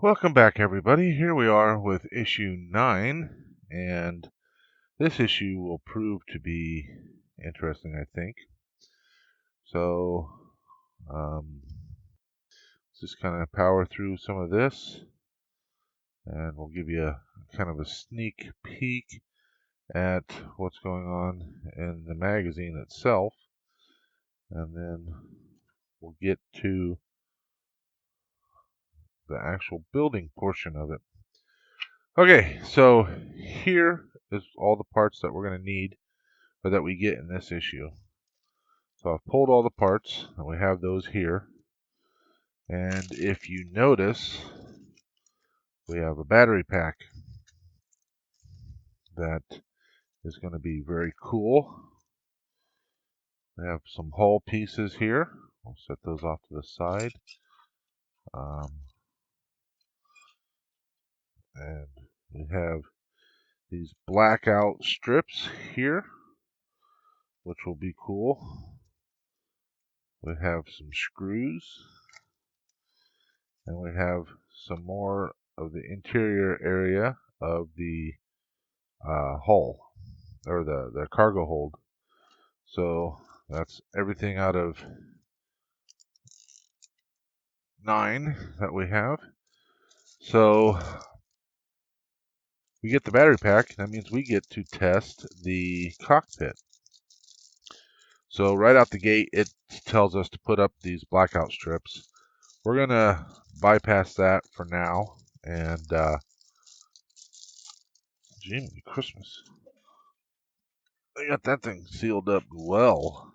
Welcome back, everybody. Here we are with issue 9, and this issue will prove to be interesting, I think. So, let's just kind of power through some of this, and we'll give you a kind of a sneak peek at what's going on in the magazine itself, and then we'll get to the actual building portion of it. Okay, so here is all the parts that we're going to need, or that we get in this issue. So I've pulled all the parts, and we have those here. And if you notice, we have a battery pack that is going to be very cool. We have some hull pieces here. We'll set those off to the side. And we have these blackout strips here, which will be cool. We have some screws, and we have some more of the interior area of the hull, or the cargo hold. So that's everything out of 9 that we have. So we get the battery pack. That means we get to test the cockpit. So right out the gate, it tells us to put up these blackout strips. We're going to bypass that for now. And, Jiminy Christmas. They got that thing sealed up well.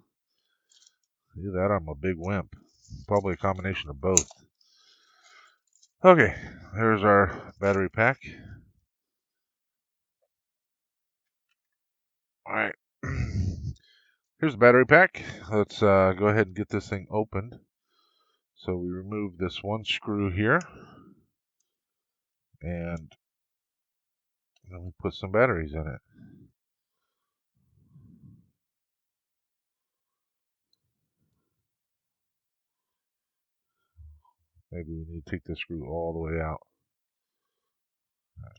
See that? I'm a big wimp. Probably a combination of both. Okay, there's our battery pack. Alright. Here's the battery pack. Let's go ahead and get this thing opened. So we remove this one screw here. And then we put some batteries in it. Maybe we need to take this screw all the way out. Alright,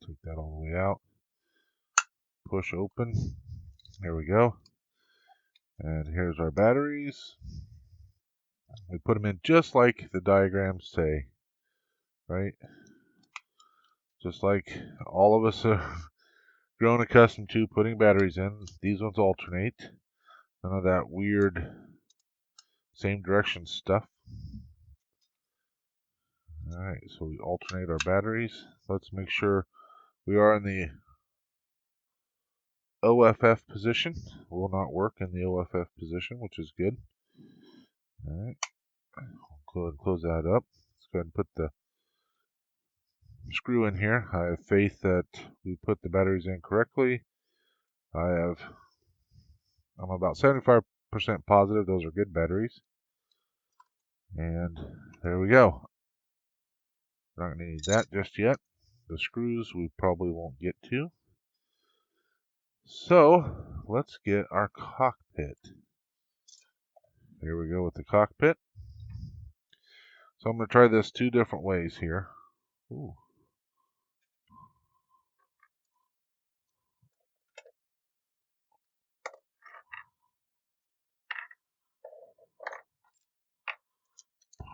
take that all the way out. Push open. There we go. And here's our batteries. We put them in just like the diagrams say, right? Just like all of us have grown accustomed to putting batteries in. These ones alternate. None of that weird same direction stuff. Alright, so we alternate our batteries. Let's make sure we are in the OFF position. Will not work in the OFF position, which is good. Alright, we'll go ahead and close that up. Let's go ahead and put the screw in here. I have faith that we put the batteries in correctly. I'm about 75% positive those are good batteries. And there we go. We're not going to need that just yet. The screws we probably won't get to. So let's get our cockpit. Here we go with the cockpit. So I'm going to try this 2 different ways here. Ooh.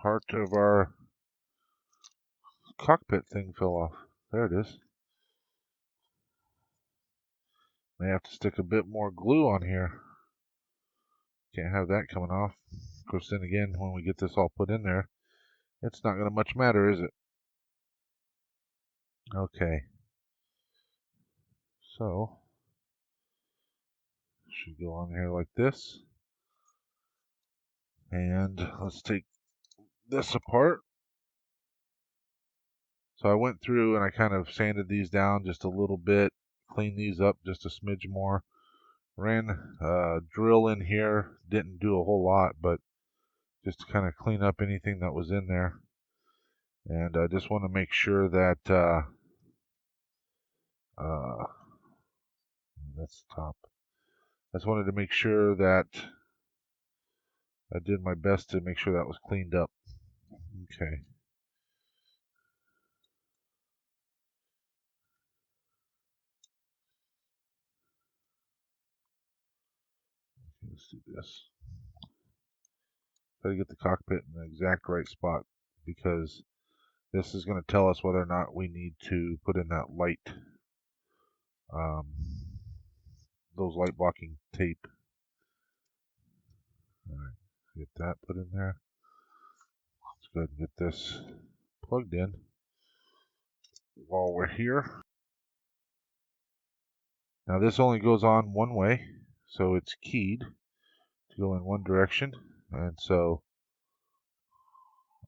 Part of our cockpit thing fell off. There it is. May have to stick a bit more glue on here. Can't have that coming off. Of course, then again, when we get this all put in there, it's not going to much matter, is it? Okay. So, should go on here like this. And let's take this apart. So I went through and I kind of sanded these down just a little bit, cleaned these up just a smidge more. Ran a drill in here, didn't do a whole lot, but just to kind of clean up anything that was in there. And I just want to make sure that that's the top. I just wanted to make sure that I did my best to make sure that was cleaned up. Okay. let's do this. Try to get the cockpit in the exact right spot, because this is going to tell us whether or not we need to put in that light, those light blocking tape. All right, get that put in there. Let's go ahead and get this plugged in while we're here. Now this only goes on one way, so it's keyed to go in one direction, and so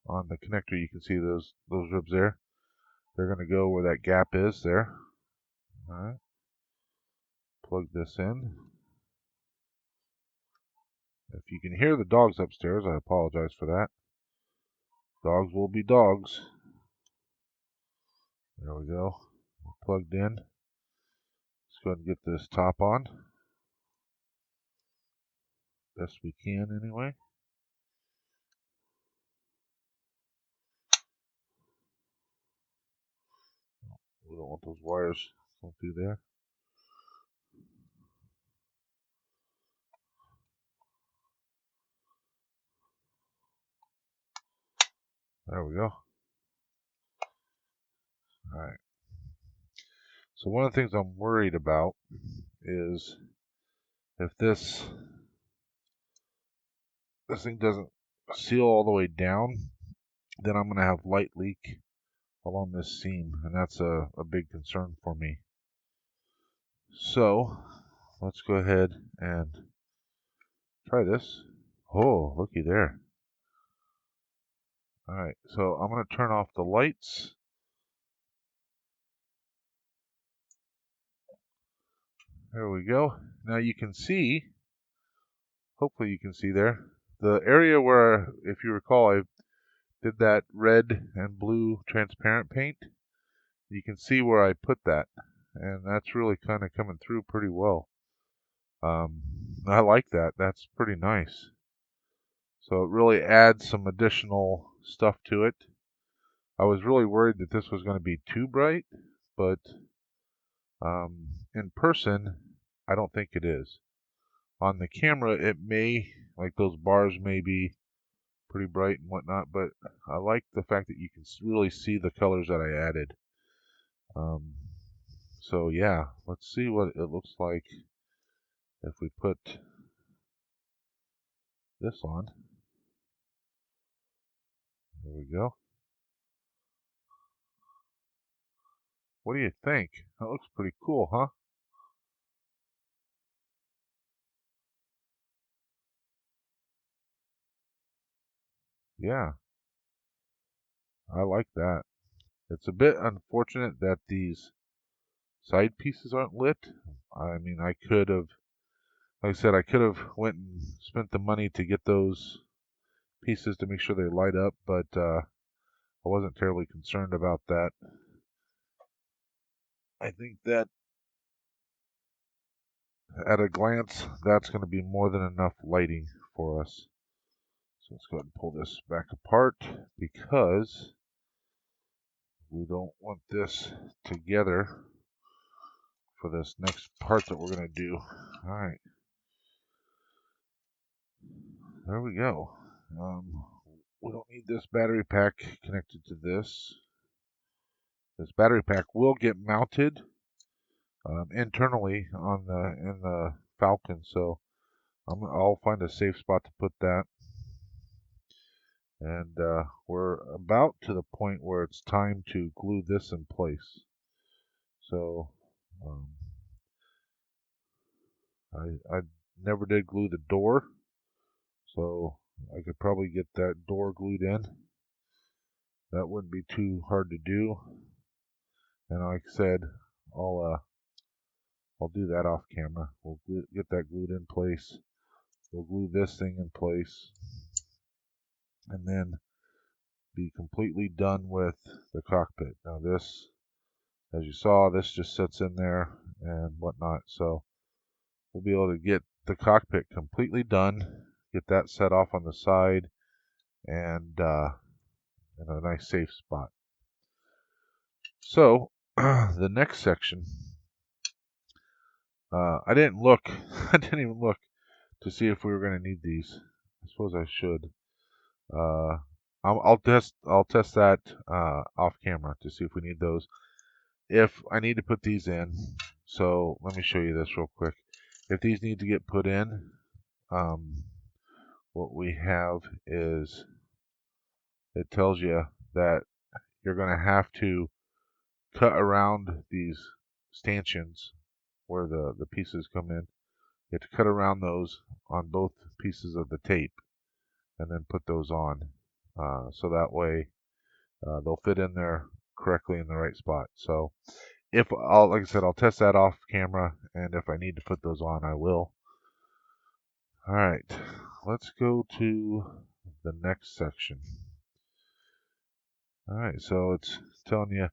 on the connector you can see those ribs there. They're going to go where that gap is there. All right, plug this in. If you can hear the dogs upstairs, I apologize for that. Dogs will be dogs. There we go. We're plugged in. Let's go ahead and get this top on. Best we can anyway. We don't want those wires going through there. There we go. Alright. So one of the things I'm worried about is if this thing doesn't seal all the way down, then I'm going to have light leak along this seam, and that's a big concern for me. So let's go ahead and try this. Oh, looky there. Alright, so I'm going to turn off the lights. There we go. Now you can see, hopefully you can see there, the area where, if you recall, I did that red and blue transparent paint. You can see where I put that, and that's really kind of coming through pretty well. I like that. That's pretty nice. So it really adds some additional stuff to it. I was really worried that this was going to be too bright, but in person, I don't think it is. On the camera, it may, like those bars may be pretty bright and whatnot, but I like the fact that you can really see the colors that I added. So yeah, let's see what it looks like if we put this on. There we go. What do you think? That looks pretty cool, huh? Yeah, I like that. It's a bit unfortunate that these side pieces aren't lit. I mean, I could have, like I said, I could have went and spent the money to get those pieces to make sure they light up, but I wasn't terribly concerned about that. I think that at a glance, that's going to be more than enough lighting for us. So let's go ahead and pull this back apart, because we don't want this together for this next part that we're going to do. All right. There we go. We don't need this battery pack connected to this. This battery pack will get mounted internally on in the Falcon, so I'll find a safe spot to put that. And we're about to the point where it's time to glue this in place. So I never did glue the door, so I could probably get that door glued in. That wouldn't be too hard to do. And like I said, I'll do that off camera. We'll get that glued in place. We'll glue this thing in place, and then be completely done with the cockpit. Now this, as you saw, this just sits in there and whatnot. So we'll be able to get the cockpit completely done, get that set off on the side, and in a nice safe spot. So the next section, I didn't look. I didn't even look to see if we were going to need these. I suppose I should. I'll test that off camera to see if we need those. If I need to put these in, so let me show you this real quick. If these need to get put in, what we have is it tells you that you're going to have to cut around these stanchions where the pieces come in. You have to cut around those on both pieces of the tape and then put those on. So that way they'll fit in there correctly in the right spot. So like I said, I'll test that off camera, and if I need to put those on, I will. All right, let's go to the next section. All right, so it's telling you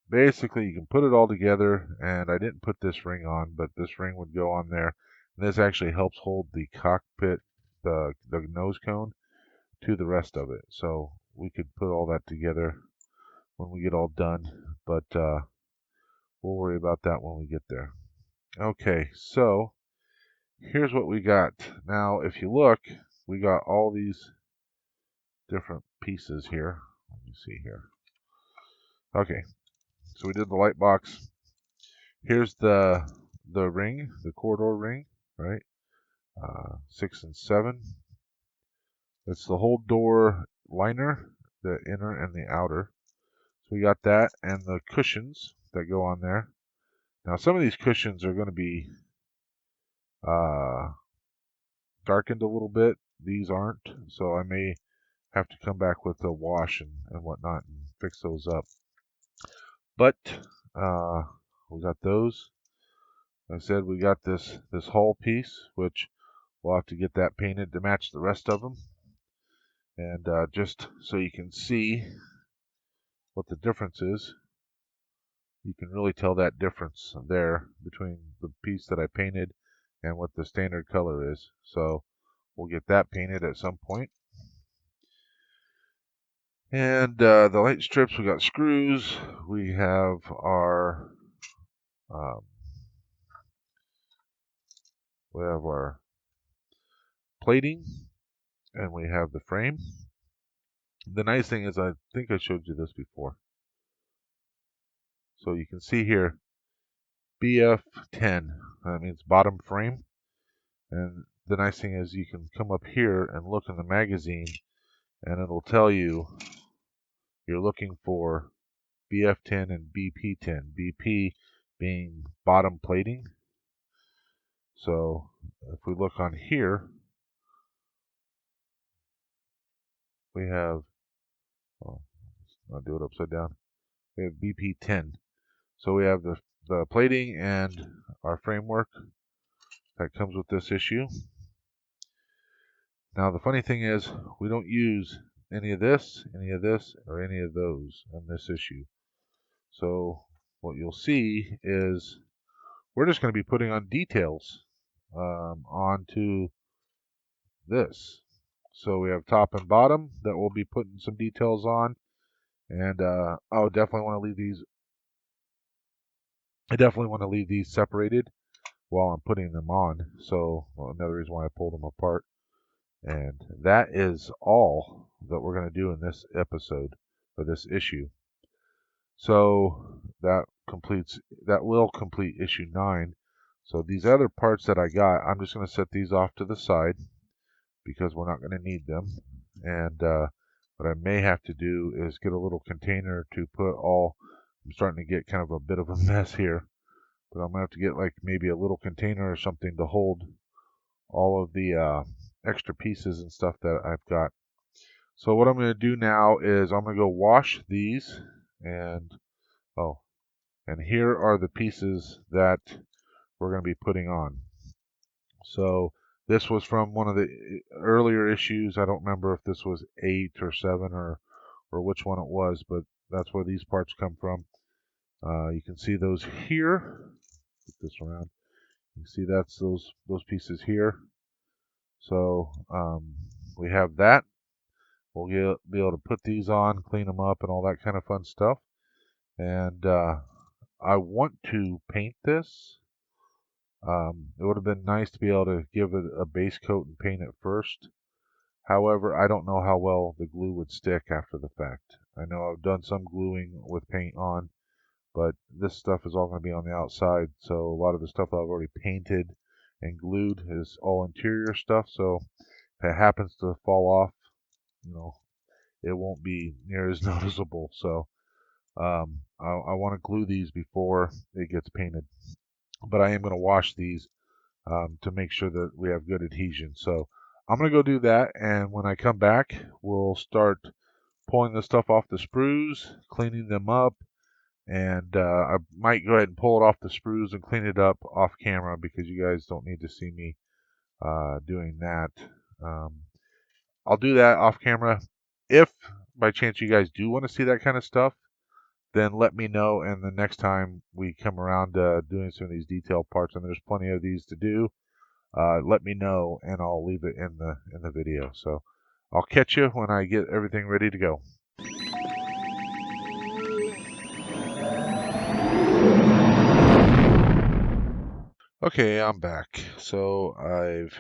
basically you can put it all together, and I didn't put this ring on, but this ring would go on there. And this actually helps hold the cockpit, the nose cone, to the rest of it. So we could put all that together when we get all done, but we'll worry about that when we get there. Okay, so here's what we got. Now, if you look, we got all these different pieces here. Let me see here. Okay, so we did the light box. Here's the ring, the corridor ring, right? 6 and 7. It's the whole door liner, the inner and the outer. So we got that, and the cushions that go on there. Now, some of these cushions are going to be darkened a little bit. These aren't, so I may have to come back with a wash and whatnot and fix those up. But we got those. Like I said, we got this hull piece, which we'll have to get that painted to match the rest of them. And just so you can see what the difference is, you can really tell that difference there between the piece that I painted and what the standard color is. So we'll get that painted at some point. And the light strips, we got screws. We have our plating, and we have the frame. The nice thing is, I think I showed you this before. So you can see here, BF10. That means bottom frame. And the nice thing is you can come up here and look in the magazine, and it'll tell you you're looking for BF10 and BP10. BP being bottom plating. So if we look on here, we have, I'll do it upside down. We have BP10. So we have the plating and our framework that comes with this issue. Now the funny thing is, we don't use any of this, or any of those in this issue. So what you'll see is we're just going to be putting on details onto this. So we have top and bottom that we'll be putting some details on. And I definitely want to leave these. I definitely want to leave these separated while I'm putting them on. So another reason why I pulled them apart. And that is all that we're going to do in this episode, or this issue. So that will complete issue 9. So these other parts that I got, I'm just going to set these off to the side because we're not going to need them. And what I may have to do is get a little container to put all. I'm starting to get kind of a bit of a mess here, but I'm going to have to get like maybe a little container or something to hold all of the extra pieces and stuff that I've got. So what I'm going to do now is I'm going to go wash these, and here are the pieces that we're going to be putting on. So this was from one of the earlier issues. I don't remember if this was 8 or 7 or which one it was, but that's where these parts come from. You can see those here. Put this around. You can see that's those pieces here. So we have that. We'll be able to put these on, clean them up, and all that kind of fun stuff. And I want to paint this. It would have been nice to be able to give it a base coat and paint it first. However, I don't know how well the glue would stick after the fact. I know I've done some gluing with paint on, but this stuff is all going to be on the outside, so a lot of the stuff that I've already painted and glued is all interior stuff, so if it happens to fall off, you know, it won't be near as noticeable. So I want to glue these before it gets painted, but I am going to wash these to make sure that we have good adhesion. So I'm going to go do that, and when I come back, we'll start pulling the stuff off the sprues, cleaning them up, and I might go ahead and pull it off the sprues and clean it up off camera because you guys don't need to see me doing that. Um, I'll do that off camera. If by chance you guys do want to see that kind of stuff, then let me know. And the next time we come around to doing some of these detailed parts, and there's plenty of these to do, let me know, and I'll leave it in the video. So I'll catch you when I get everything ready to go. Okay, I'm back. So I've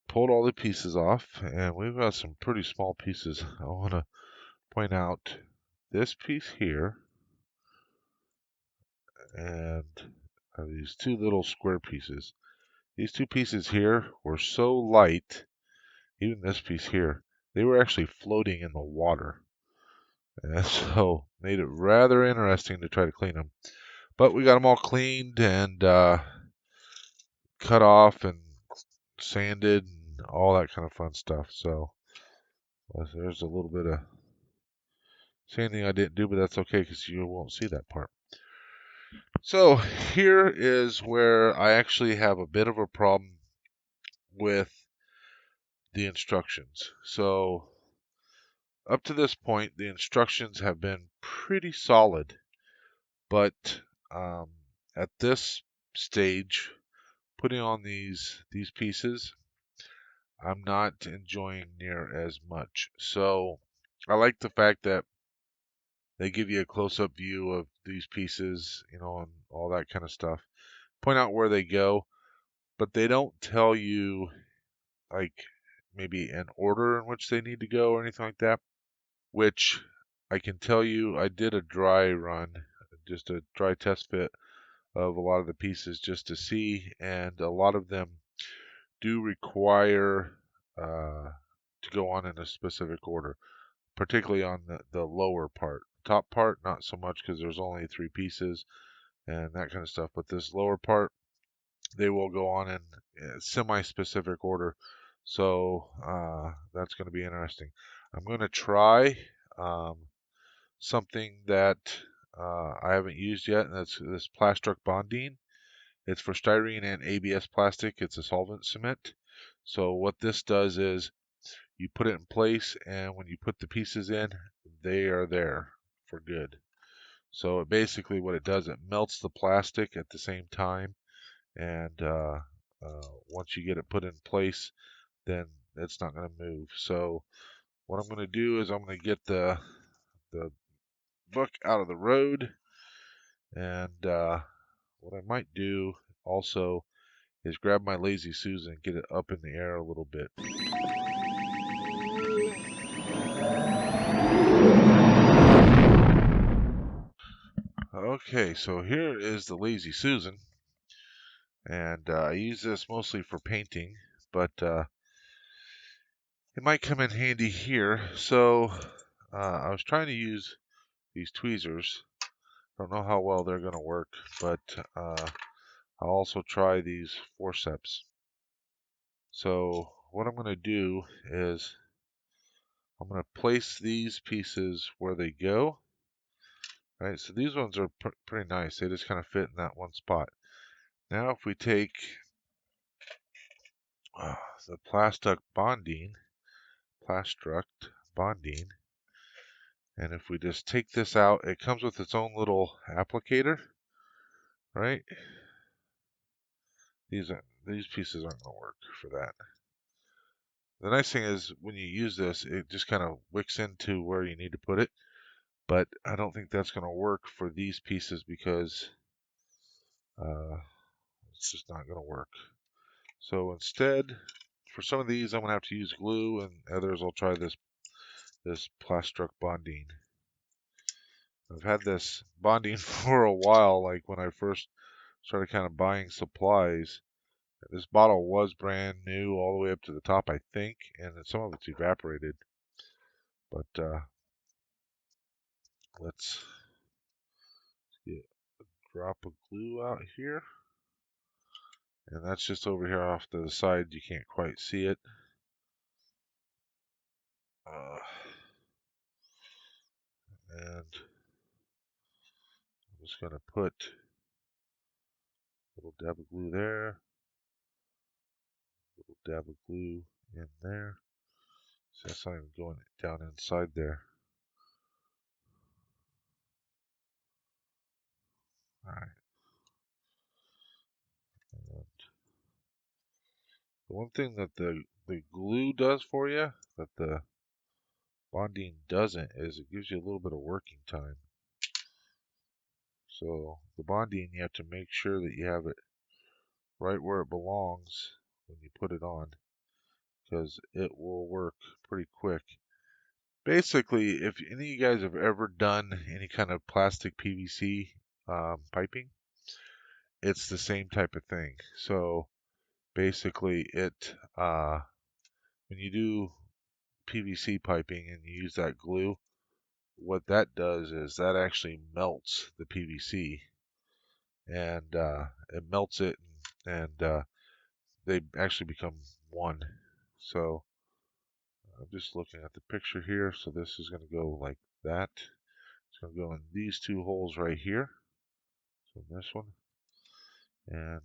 pulled all the pieces off, and we've got some pretty small pieces. I want to point out this piece here and these two little square pieces. These two pieces here were so light, even this piece here, they were actually floating in the water. And so made it rather interesting to try to clean them. But we got them all cleaned and cut off and sanded and all that kind of fun stuff. So there's a little bit of sanding I didn't do, but that's okay because you won't see that part. So here is where I actually have a bit of a problem with the instructions. So up to this point, the instructions have been pretty solid, but at this stage, putting on these pieces, I'm not enjoying near as much. So I like the fact that they give you a close-up view of these pieces, you know, and all that kind of stuff. Point out where they go, but they don't tell you like maybe an order in which they need to go or anything like that. Which I can tell you, I did a dry run, just a dry test fit of a lot of the pieces just to see, and a lot of them do require to go on in a specific order, particularly on the lower part. Top part, not so much because there's only 3 pieces and that kind of stuff, but this lower part, they will go on in semi-specific order. So that's going to be interesting. I'm going to try something that I haven't used yet, and that's this Plastruct bonding. It's for styrene and ABS plastic. It's a solvent cement. So what this does is you put it in place, and when you put the pieces in, they are there for good. So basically what it does, it melts the plastic at the same time, and once you get it put in place, then it's not going to move. So what I'm going to do is I'm going to get the book out of the road, and what I might do also is grab my Lazy Susan and get it up in the air a little bit. Okay, so here is the Lazy Susan, and I use this mostly for painting, but it might come in handy here. So I was trying to use these tweezers. Don't know how well they're going to work, but I'll also try these forceps. So what I'm going to do is I'm going to place these pieces where they go. Right, so these ones are pretty nice. They just kind of fit in that one spot. Now if we take the Plastruct bonding, and if we just take this out, it comes with its own little applicator, right? These pieces aren't going to work for that. The nice thing is when you use this, it just kind of wicks into where you need to put it. But I don't think that's going to work for these pieces because It's just not going to work. So instead, for some of these, I'm going to have to use glue, and others I'll try this Plastruck bonding. I've had this bonding for a while, like when I first started kind of buying supplies. This bottle was brand new all the way up to the top, I think, and some of it's evaporated. But let's get a drop of glue out here. And that's just over here off to the side. You can't quite see it. And I'm just going to put a little dab of glue there, a little dab of glue in there. So that's not even going down inside there. Alright. And the one thing that the glue does for you, that the bonding doesn't, is it gives you a little bit of working time. So the bonding, you have to make sure that you have it right where it belongs when you put it on, because it will work pretty quick. Basically, if any of you guys have ever done any kind of plastic PVC piping, it's the same type of thing. So basically, when you do PVC piping and you use that glue, what that does is that actually melts the PVC, and it melts it, and they actually become one. So I'm just looking at the picture here. So this is going to go like that. It's going to go in these two holes right here. So this one. And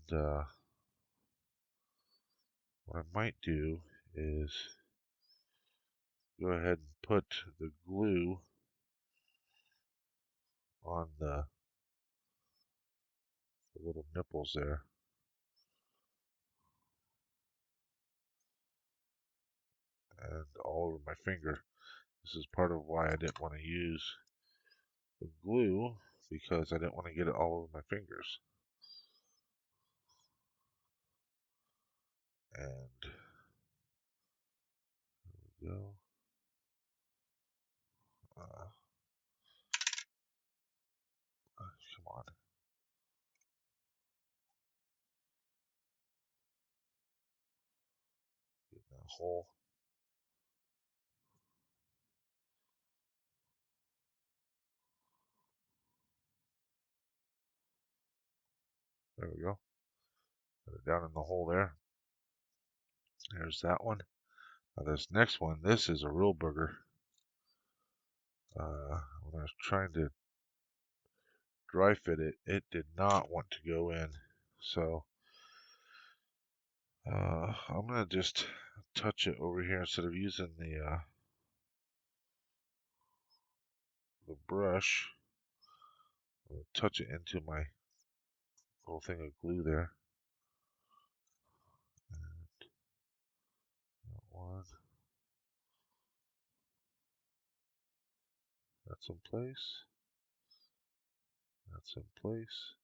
what I might do is go ahead and put the glue on the little nipples there. And all over my finger. This is part of why I didn't want to use the glue, because I didn't want to get it all over my fingers. And there we go. Come on. Get in that hole. There we go. Put it down in the hole there. There's that one. Now this next one, this is a real booger. When I was trying to dry fit it, it did not want to go in. So I'm gonna just touch it over here instead of using the brush. I'm gonna touch it into my little thing of glue there. And that one. That's in place. That's in place.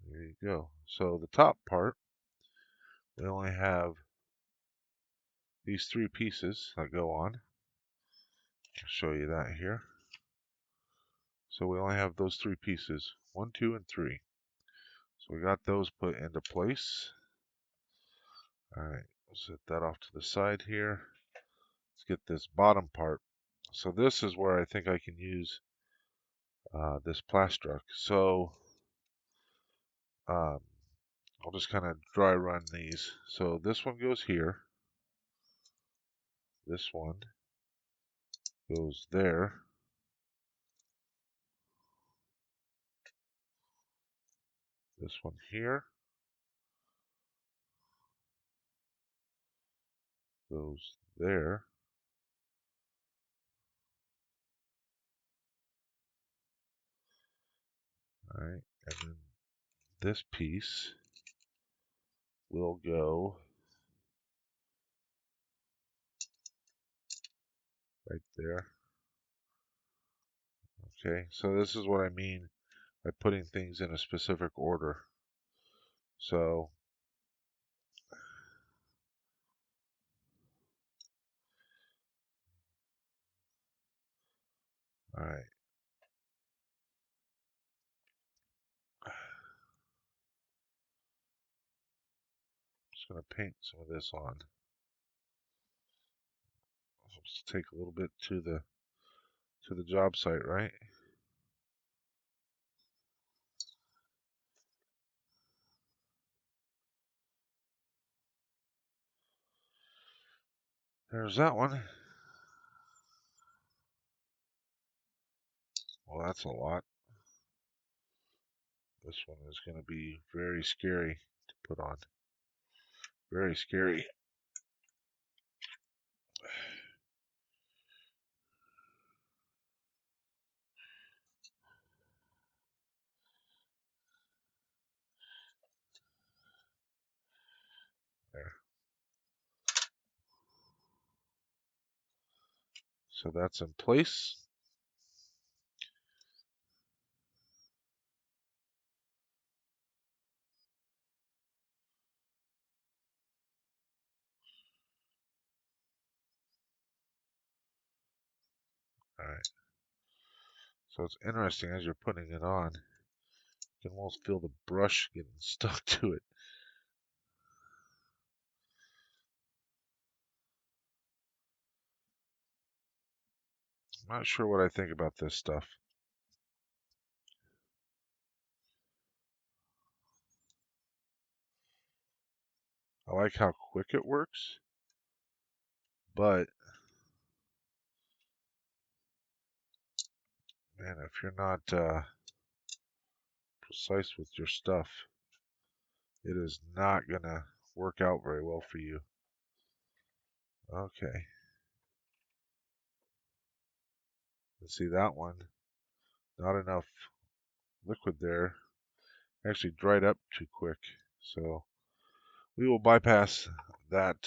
There you go. So the top part, we only have these three pieces that go on. I'll show you that here. So we only have those three pieces, 1, 2, and 3. So we got those put into place. Alright, we'll set that off to the side here. Let's get this bottom part. So this is where I think I can use this Plastruck. So I'll just kind of dry run these. So this one goes here. This one goes there. This one here goes there. Alright, and then this piece will go right there. Okay, so this is what I mean by putting things in a specific order. So, all right. Just gonna paint some of this on. Let's take a little bit to the job site, right? There's that one. Well, that's a lot. This one is going to be very scary to put on. Very scary. There. So that's in place. All right. So it's interesting as you're putting it on, you can almost feel the brush getting stuck to it. I'm not sure what I think about this stuff. I like how quick it works, but man, if you're not precise with your stuff, it is not gonna work out very well for you. Okay. Let's see that one. Not enough liquid there. Actually dried up too quick. So we will bypass that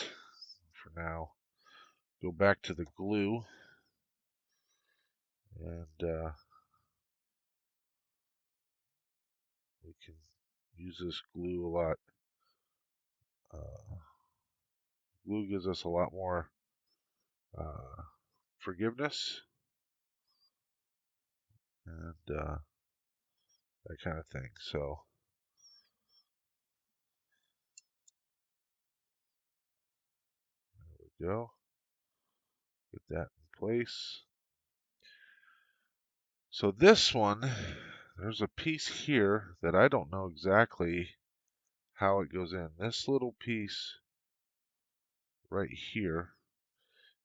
for now. Go back to the glue and we can use this glue a lot. Glue gives us a lot more forgiveness and that kind of thing. So there we go. Get that in place. So this one, there's a piece here that I don't know exactly how it goes in. This little piece right here,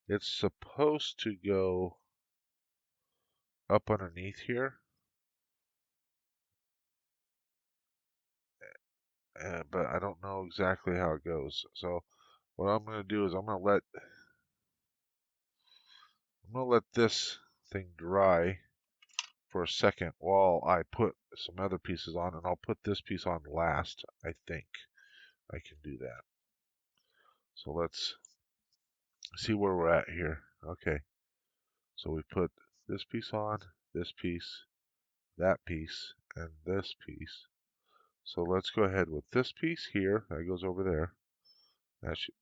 it's supposed to go up underneath here, but I don't know exactly how it goes. So what I'm going to do is I'm going to let this thing dry for a second while I put some other pieces on, and I'll put this piece on last. I think I can do that. So let's see where we're at here. Okay, so we put this piece on, this piece, that piece, and this piece. So let's go ahead with this piece here. That goes over there. That should,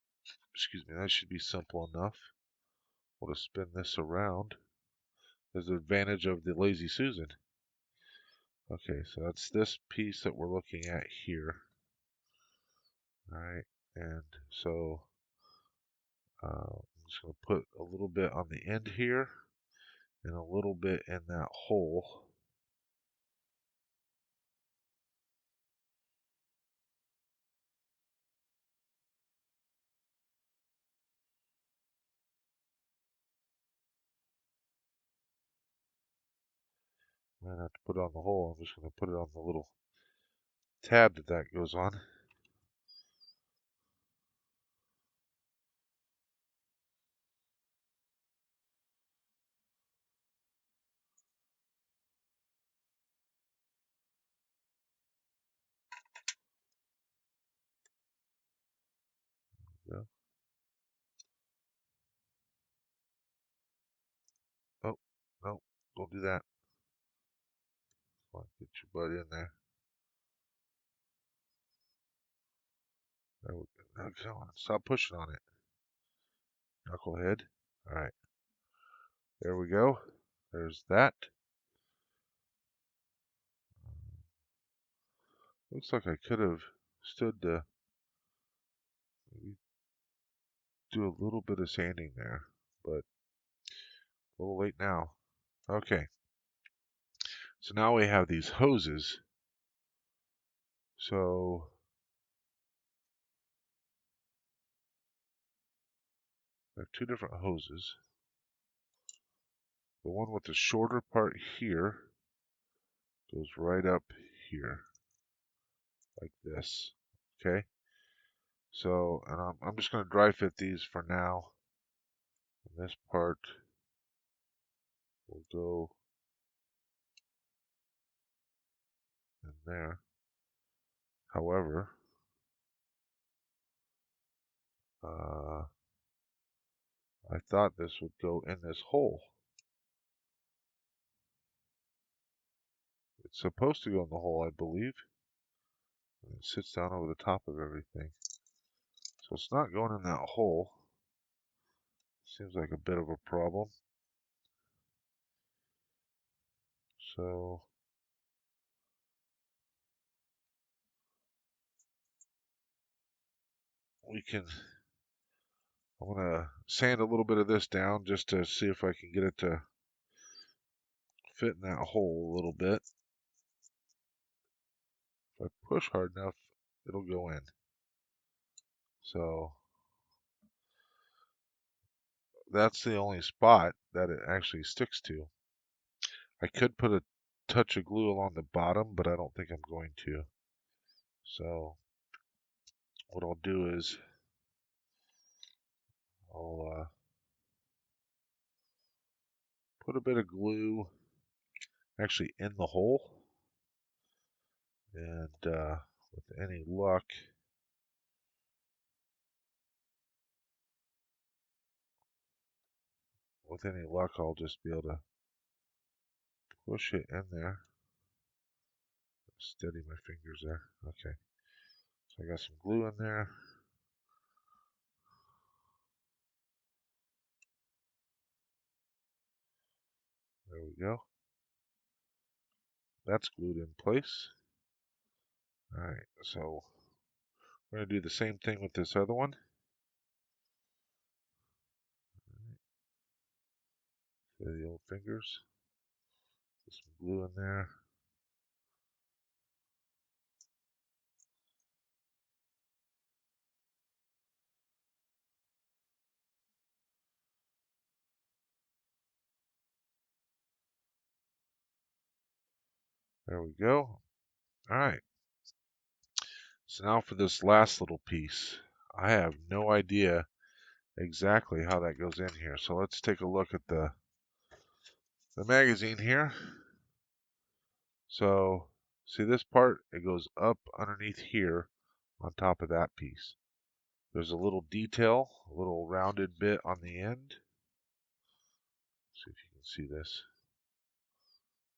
excuse me, that should be simple enough. We'll just spin this around. There's the advantage of the Lazy Susan. Okay, so that's this piece that we're looking at here. All right, and so I'm just going to put a little bit on the end here and a little bit in that hole. I'm going to have to put it on the hole. I'm just going to put it on the little tab that goes on. Yeah. Oh, no, don't do that. Come on, get your butt in there. Oh, come on, stop pushing on it. Knucklehead. Alright, there we go. There's that. Looks like I could have stood to maybe do a little bit of sanding there, but a little late now. Okay, so now we have these hoses. So I have two different hoses. The one with the shorter part here goes right up here, like this. Okay, so and I'm just going to dry fit these for now. And this part will go in there. However, I thought this would go in this hole. It's supposed to go in the hole, I believe. And it sits down over the top of everything. So it's not going in that hole. Seems like a bit of a problem. So we can, I'm going to sand a little bit of this down just to see if I can get it to fit in that hole a little bit. If I push hard enough, it'll go in. So that's the only spot that it actually sticks to. I could put a touch of glue along the bottom, but I don't think I'm going to. So what I'll do is I'll put a bit of glue actually in the hole, and with any luck, I'll just be able to push it in there. Steady my fingers there. Okay, so I got some glue in there. There we go. That's glued in place. Alright, so we're going to do the same thing with this other one. The old fingers. Put some glue in there. There we go. Alright. So now for this last little piece. I have no idea exactly how that goes in here. So let's take a look at the magazine here. So see this part? It goes up underneath here on top of that piece. There's a little detail, a little rounded bit on the end. See if you can see this.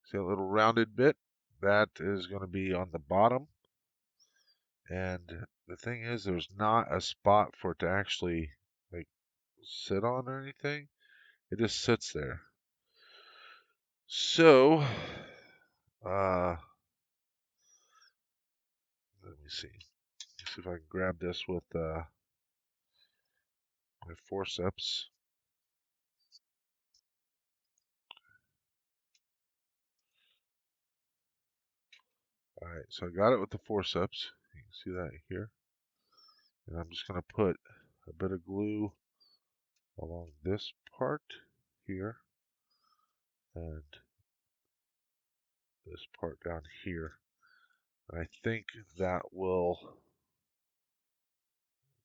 See a little rounded bit? That is going to be on the bottom. And the thing is, there's not a spot for it to actually like sit on or anything. It just sits there. So, let me see. Let's see if I can grab this with my forceps. Alright, so I got it with the forceps. You can see that here. And I'm just going to put a bit of glue along this part here and this part down here. And I think that will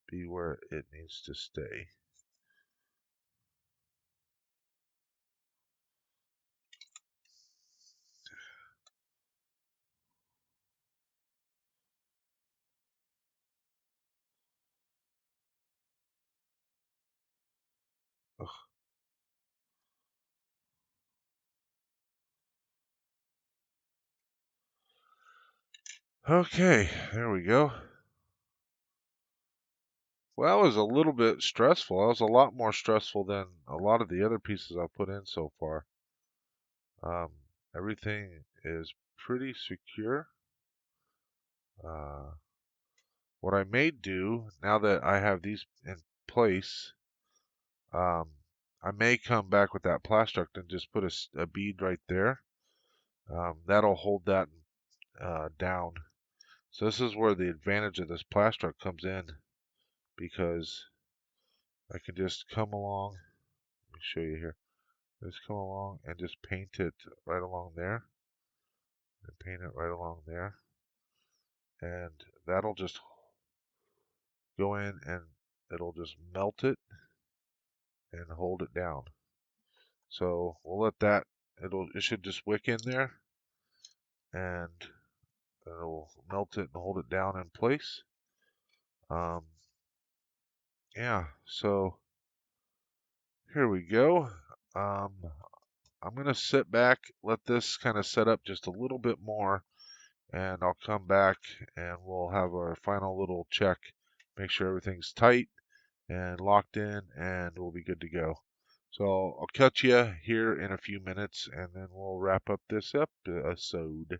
be where it needs to stay. Ugh. Okay, there we go. Well, that was a little bit stressful. That was a lot more stressful than a lot of the other pieces I've put in so far. Everything is pretty secure. What I may do, now that I have these in place, I may come back with that plastruct and just put a bead right there. That'll hold that down. So this is where the advantage of this plastruct comes in, because I can just come along. Let me show you here. Just come along and just paint it right along there. And paint it right along there. And that'll just go in and it'll just melt it and hold it down. So we'll let that, it should just wick in there and it'll melt it and hold it down in place. Yeah, so here we go. I'm going to sit back, let this kind of set up just a little bit more, and I'll come back and we'll have our final little check, make sure everything's tight and locked in, and we'll be good to go. So I'll catch you here in a few minutes, and then we'll wrap up this episode.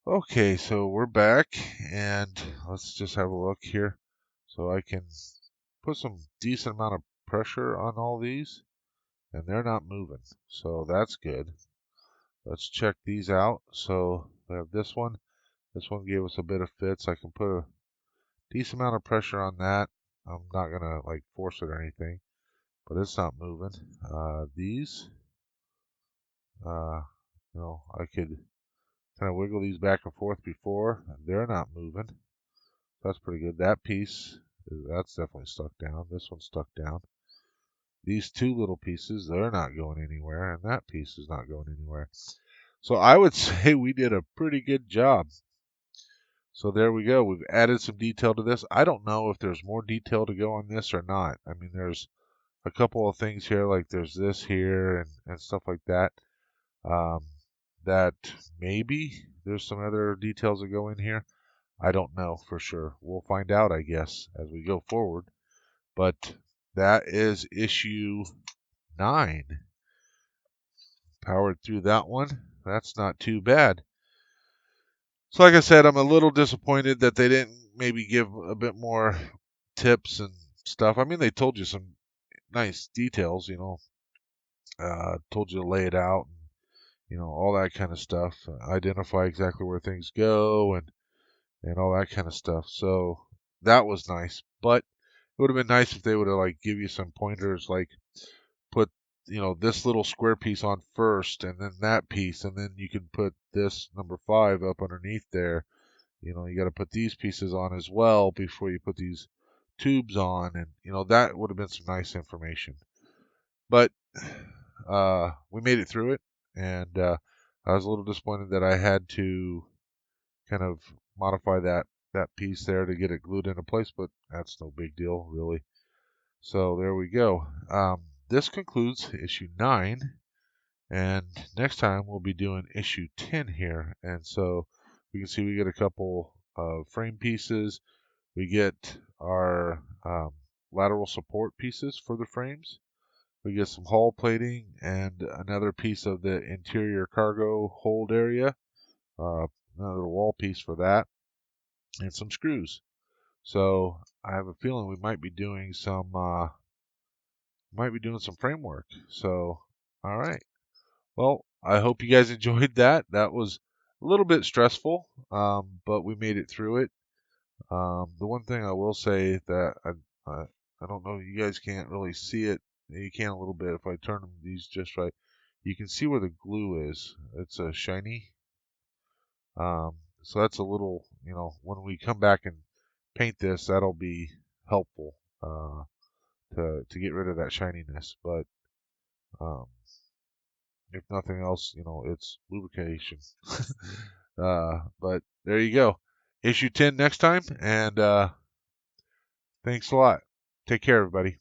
Okay, so we're back, and let's just have a look here. So I can put some decent amount of pressure on all these, and they're not moving, so that's good. Let's check these out. So we have this one. This one gave us a bit of fits. I can put a decent amount of pressure on that. I'm not gonna like force it or anything, but it's not moving. These, I could kind of wiggle these back and forth before. They're not moving. That's pretty good. That piece, that's definitely stuck down. This one's stuck down. These two little pieces, they're not going anywhere, and that piece is not going anywhere. So I would say we did a pretty good job. So there we go. We've added some detail to this. I don't know if there's more detail to go on this or not. I mean, there's a couple of things here, like there's this here and stuff like that. That maybe there's some other details that go in here. I don't know for sure. We'll find out, I guess, as we go forward. But that is issue 9. Powered through that one. That's not too bad. So like I said, I'm a little disappointed that they didn't maybe give a bit more tips and stuff. I mean, they told you some nice details, told you to lay it out, and, all that kind of stuff. Identify exactly where things go and all that kind of stuff. So that was nice. But it would have been nice if they would have like give you some pointers, like put this little square piece on first, and then that piece, and then you can put this number 5 up underneath there. You got to put these pieces on as well before you put these tubes on, and that would have been some nice information. But we made it through it, and I was a little disappointed that I had to kind of modify that piece there to get it glued into place, but that's no big deal, really. So there we go. This concludes issue 9, and next time we'll be doing issue 10 here. And so we can see we get a couple of frame pieces. We get our lateral support pieces for the frames. We get some hull plating and another piece of the interior cargo hold area. Another wall piece for that, and some screws. So I have a feeling we might be doing some framework. So all right. Well, I hope you guys enjoyed that. That was a little bit stressful, but we made it through it. The one thing I will say that I don't know, you guys can't really see it. You can a little bit if I turn these just right. You can see where the glue is. It's a shiny. So that's a little, when we come back and paint this, that'll be helpful to get rid of that shininess. But if nothing else, it's lubrication. But there you go. Issue 10 next time, and thanks a lot. Take care, everybody.